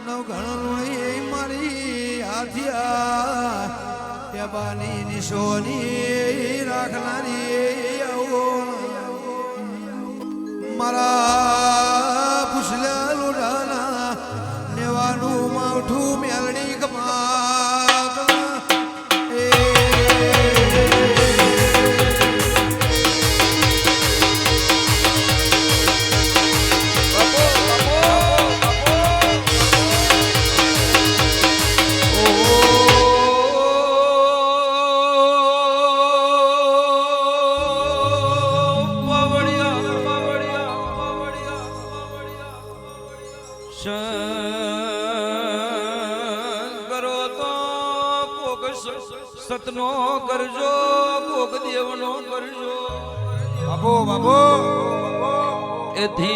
નવઘણ મારી હાથિયા યબાની નિશોની રાખનારી મારા પૂછલા લોઢાના નેવાનું માવઠું મેલડી કમાત સતનો કરજો કોક દેવનો કરજો બાબો બાબો એથી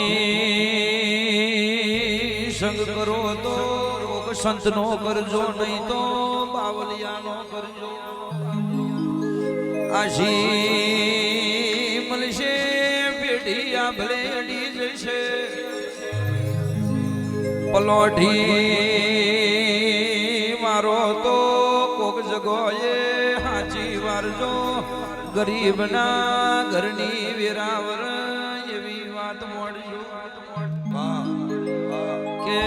સંગ કરો તો કોક સંતનો કરજો નહીં તો બાવલિયાનો કરજો આશી મળશે પેઢી આ ભલેડી જશે પલોઠી મારો તો જગોએ હાચી વારજો ગરીબના ઘરની વેરાવર એવી વાત મળજો કે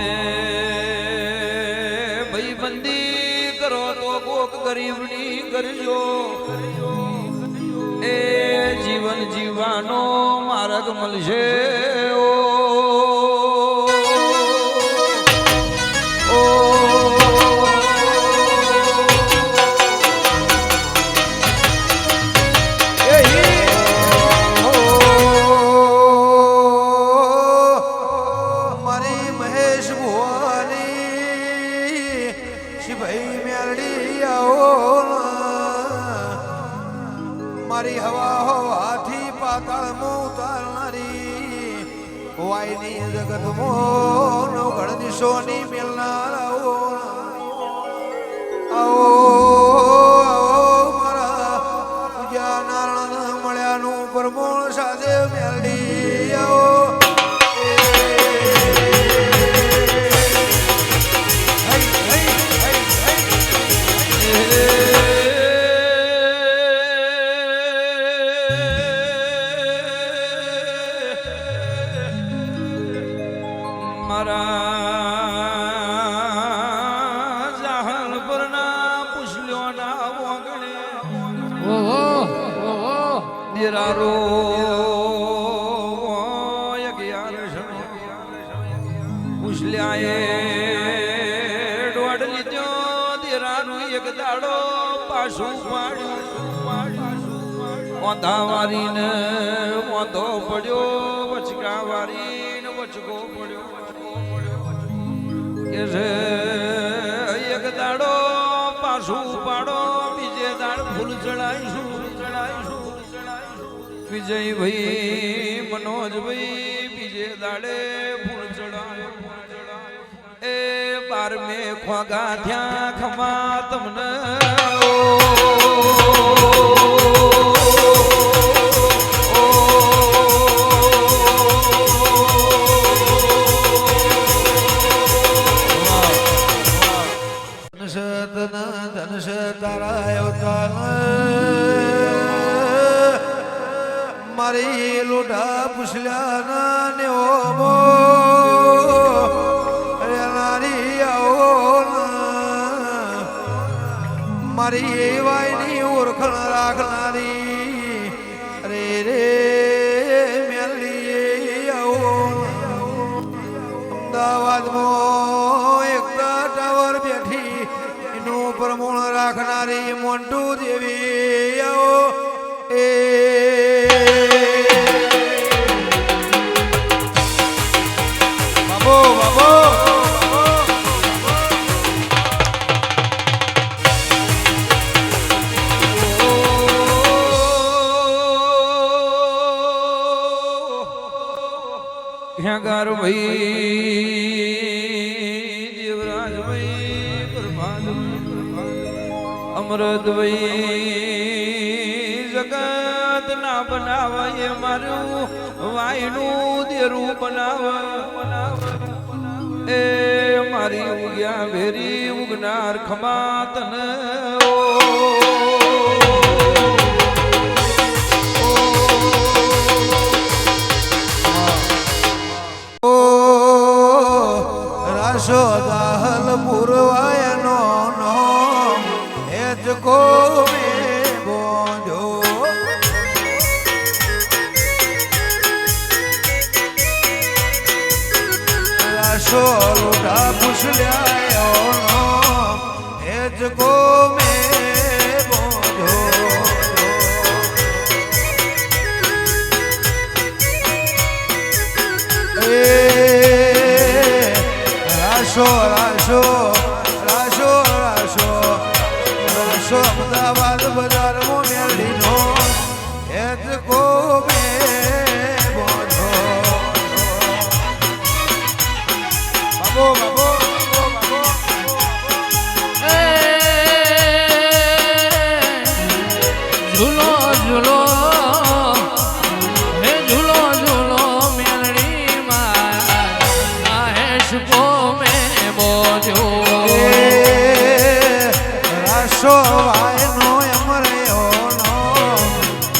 ભાઈ બંદી કરો તો કોક ગરીબની કરજો એ જીવન જીવવાનો માર્ગ મળશે મારી હવા હોવાથી પાતાળમાં ઉતારનારી વાયની જગતમાં નવઘણ દિશોની મેલનાર આવો મારા પૂજા નારાયણ મળ્યાનું પરમોણ સાથે મેલડી આવો દેરારો પૂછલ્યાએ દોડ લીધો દેરાનું એક દાડો પાછું પાડ્યું ઓંધા વારીને ઓંધો પડ્યો વચકા વારીને વચકો પડ્યો કે છે એક દાડો પાછું પાડો બીજે દાડ ફૂલ ચડાઈશું વિજયભાઈ મનોજભાઈ બીજે દાડે ફૂલ ચડાયો એ બાર મે ખોગા થયા ખમા તમને ધનસ તારા અવતાર મારી લોઢા પૂછલ્યા ને ઓમો રેનારી આવો મારી એ વાયની ઓળખણ રાખનારી રે રે મેલડી આવો અમદાવાદમાં એકતા ટાવર બેઠી એનું પ્રમોણ રાખનારી મોન્ટુ દેવી આવો એ ભાઈ દેવરાજ ભાઈ પ્રભાત અમૃત ભાઈ જગત ના બનાવે મારું વાયનું દેરું બનાવે એ મારી ઉગ્યા ભેરી ઉગનાર ખમા તને રાશો દાહલ પુરવાયનો નો હેજ કો મે બોજો રાશો લોઢા પુછલ્યાયો નો હેજ કો મે બોજો રાશો રાશો રાશો રાશો રાશો અમદાવાદ બજાર મોમેડી નો હેત કો મે બોધો બાબો બાબો ઝૂલો ઝૂલો હે ઝૂલો ઝૂલો મેલડી માં આહેશ કો મે બોજો રાશો વાયનો અમરયો નો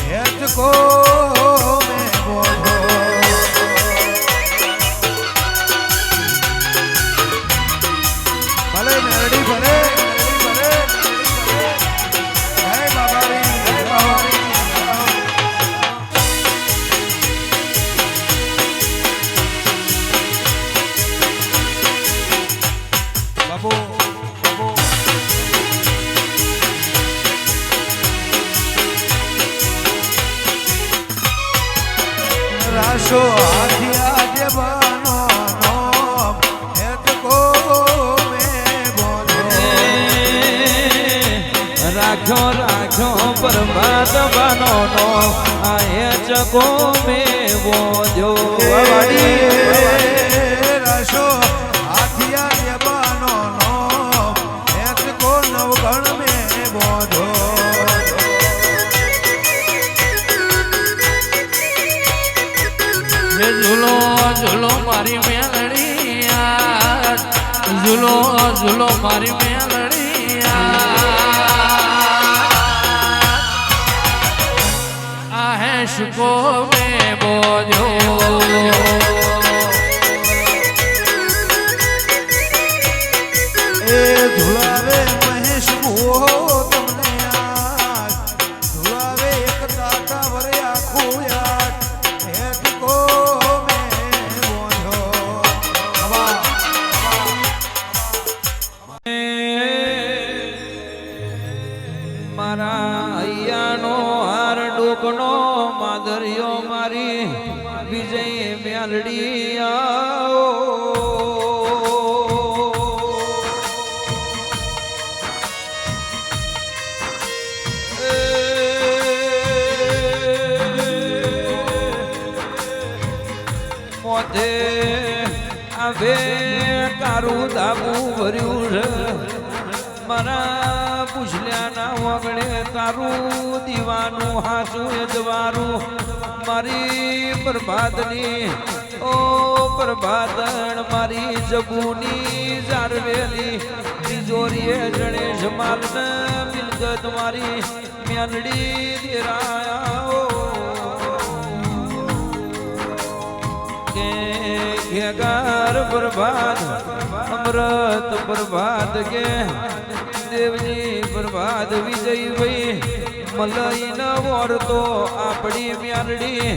હેત કો મે બોધો ભલે મેરડી ભલે રાશો હાથિયા જવાનો નો હેત કો મે બોલો રાખ્યો રાખ્યો પ્રભાત બાનો નો આ હે ચકો મે બોજો રાશો હાથિયા જવાનો નો હેત કો નવગણ મે બોધો ઝૂલો ઝૂલો મારી મેલડી ઝૂલો ઝૂલો મારી મેલડી આહેશ કો મે બોજો એ ધુલાવે મહેશ ભૂહો તમને યાદ ધુલાવે એક તાતા વરે આખું યાદ હેત કો મે બોધો મારા અહીંયાનો હાર ડોકનો માદરિયો મારી વિજય મેલડી આવો મોઢે આવે કારું દાબુ ભર્યું છે મારા પૂછલ્યાના વગડે તારું દીવાનું હાસું અજવારું મારી પ્રભાતની ઓ પ્રભાતણ મારી જગુની જારવેલી તિજોરીએ ગણેશ માલને મિલકત મારી મેલડી દેરાયા ઘેગાર પ્રભાત અમૃત પ્રભાત કે દેવજી પ્રભાત વિજય ભાઈ મલઈ ન વોરતો આપણી મ્યાલડી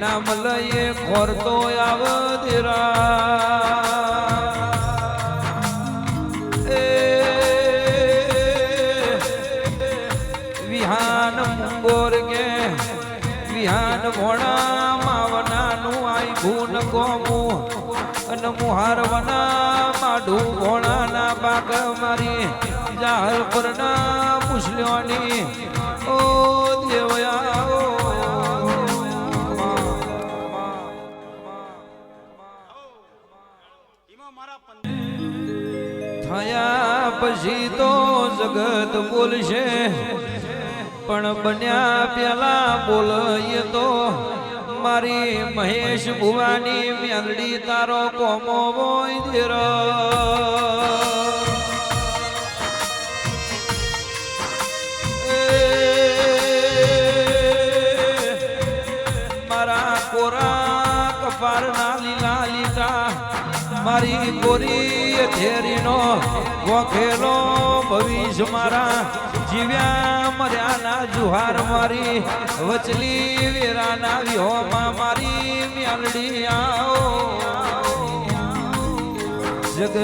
ના મલઈએ ખોરતો આવ દેરા વિહાન મુંગોર કે વિહાન ભોણા માવનાનું આઈ ભૂન કોમું અને મુહારવના માઢું ભોણાના બાગ મારી જાહર પરના મુસલ્યોની ઓ દેવયા થયા પછી તો જગત બોલશે પણ બન્યા પેલા બોલઈએ તો મારી મહેશ ભુવાની મેલડી તારો કોમો હોય દેરા થેરીનો વખેલો ભવિષ્ય મારા જીવ્યા મર્યાના જુહાર મારી વચલી વેરાના વિહોમાં મારી મ્યાલડી આવો જગત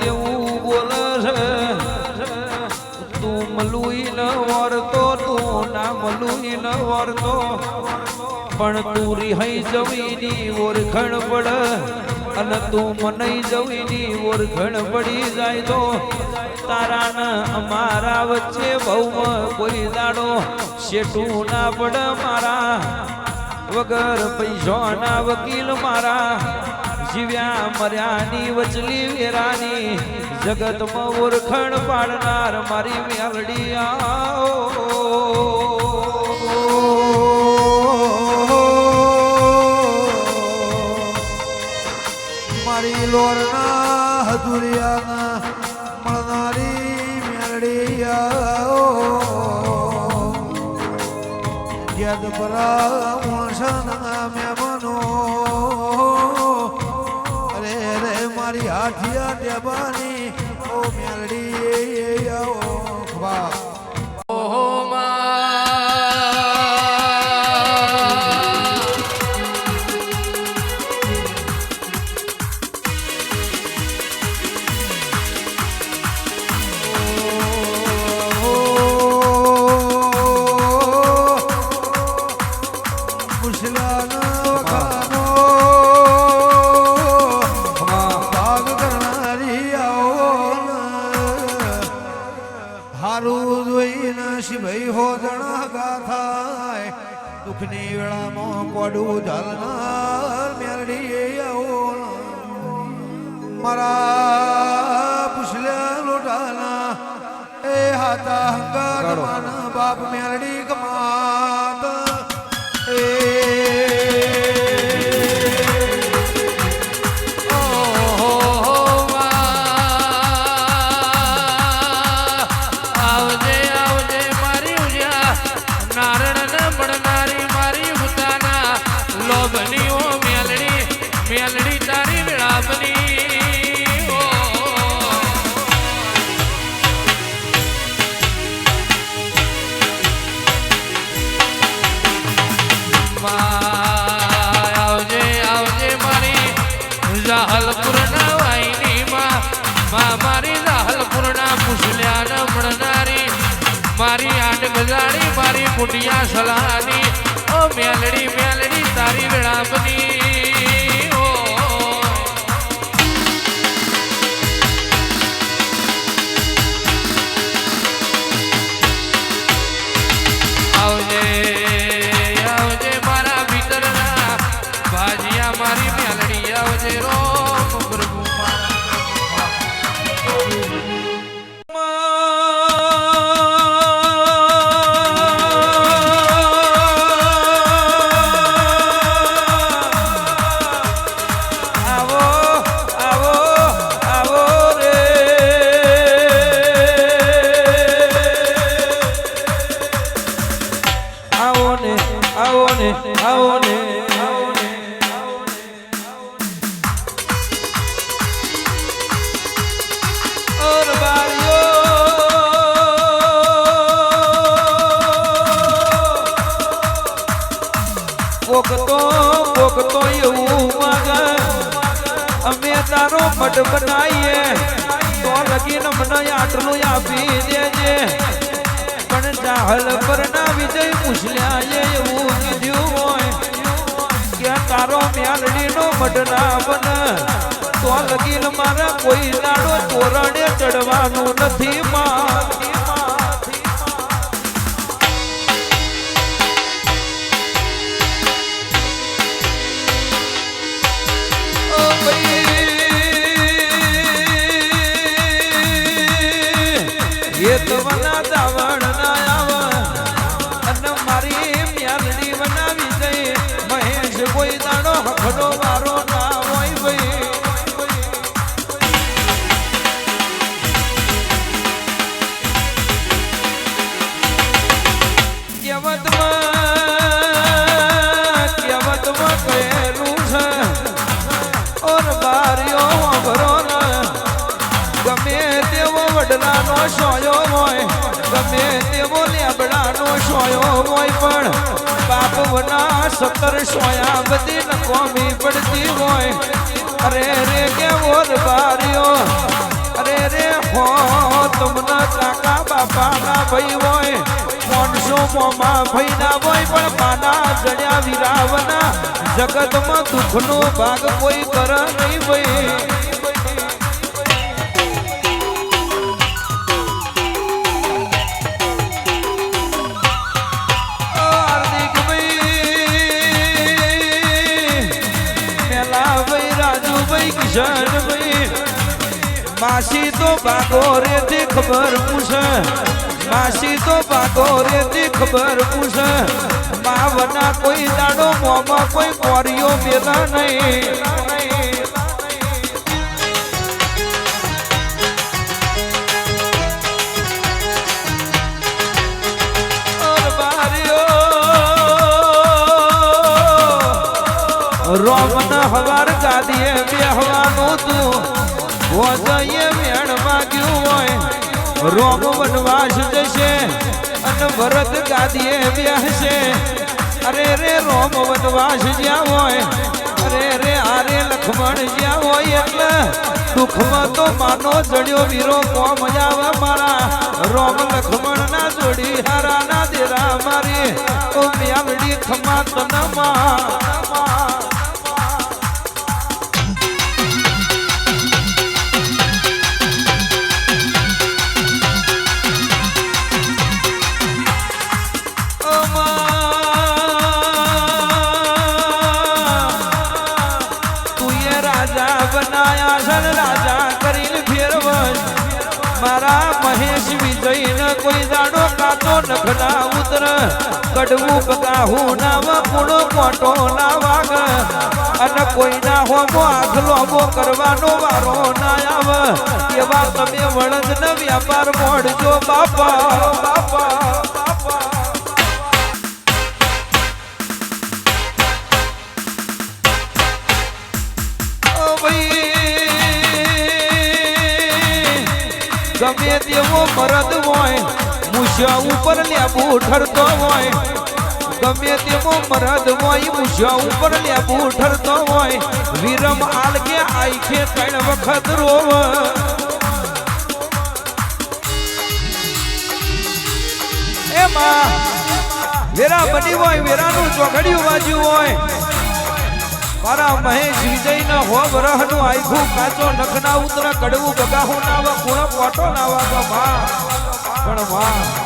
એવું બોલે છે તું મલુઈ ન વરતો તું ના મલુઈ ન વરતો પણ તું રિહાઈ જવીની ઓળખણ પડ અને તું મનાઈ જવીની ઓળખણ પડી જાય તો તારા ને અમારા વચ્ચે બહુ કોઈ દાડો શેઠું ના પડ મારા વગર પૈસાના વકીલ મારા જીવ્યા મર્યાની વચલી વેરાની જગતમાં ઓળખણ પાડનાર મારી મેલડી મારી લોરના હદુરિયાના મળનારી મેલડી યાદ પરા વણસના મહેમાનો મારી હાથિયા ટેબાની ઓ મેલડી આવો વાહ દુઃખની વેળામાં કોડું ઝાલનાર મેલડી આવો મારા પુછલ્યા લોટાના એ હાથા હંગાત માન બાપ મેલડી કમાત એ મેલડી તારી વિળાપની આવજે આવજે મારી જાહલપુરના વાઈની માં મારી જાહલપુરના પુછલ્યા ન મળનારી મારી આંડ ગજાડી મારી પુટિયા સલાની ઓ મેલડી મેલડી તારી વિળાપની મારી મેલડી આવજે રોમ પ્રભુ આવો આવો આવો રે આવો ને આવો ને આવો ને કોકતો એવું માગે અમે તારો મઠ બનાવીએ તો લગીને મને આટલું આપી દેજે પણ જાહલ પરના વિજય પૂછલ્યા એવું કીધું હોય કે તારો મેલડીનો મઠ ના બને તો લગીને મારે કોઈ દાડો તોરણે ચડવાનું નથી માં વના દાવણ ના આવા અને મારી મ્યાલડી બનાવી દઈ મહેશ કોઈ દાડો હખડો મારો ના હોય ભાઈ કહેવતમાં કહેલું છે ઓર બારીઓ ભરો ને ગમે તેવો વડલાનો સોયો હોય ગમે તેવો લેબડાનો સોયો હોય પણ બાપવના 17 સોયા બધી નકોમી પડતી હોય અરે રે કેવો બારીઓ અરે રે હો તમને કાકા બાપાના ભાઈ હોય 500 મોમાં ભાઈ ના હોય પણ પાના જડ્યા વિરાવના જગતમાં દુઃખનો ભાગ કોઈ કરે નહીં ભાઈ માસી તો ભાગો રે તે ખબર પૂછે માસી તો ભાગો રે તે ખબર પૂછે માવના કોઈ દાડો મોમાં કોઈ કોરિયો મેલા નહીં રોમના હવાર ગાદીએ બેહવાનું તું ભોજયે મેણ માગ્યું હોય રોમ વનવાસ જશે અને ભરત ગાદીએ બેહશે અરે રે રોમ વનવાસ જ્યાં હોય અરે રે આરે લક્ષ્મણ જ્યાં હોય એટલે દુઃખમાં તો માનો જડ્યો વીરો કોમ આવે મારા રોમ લક્ષ્મણ ના જોડી હારા ના દેરા મારી ઓ મ્યાલડી ખમા તનમાં મહેશ વિજય કોઈ દાડો કાતો નખના ઉતર કડવું બગાહું ના પૂણો કોટો ના વાગ અને કોઈના હોમો આખલોમો કરવાનો વારો ના આવે એવા તમે વળદ ન વ્યાપાર મોડજો બાપા બાપા ગમે તેવો મરદ હોય મૂછા ઉપર લેબુ ઠરતો હોય ગમે તેવો મરદ હોય મૂછા ઉપર લેબુ ઠરતો હોય વિરમ આલકે આઈખે 3 વખત રોવ એમાં વેરા બની હોય વેરાનું ચોઘડિયું વાજ્યું હોય મારા મહેશ વિજયના હો વરહનું આખું કાચો નખના ઉતરા કડવું બગાહું ના વા કુણ કોટો ના વા પણ વાહ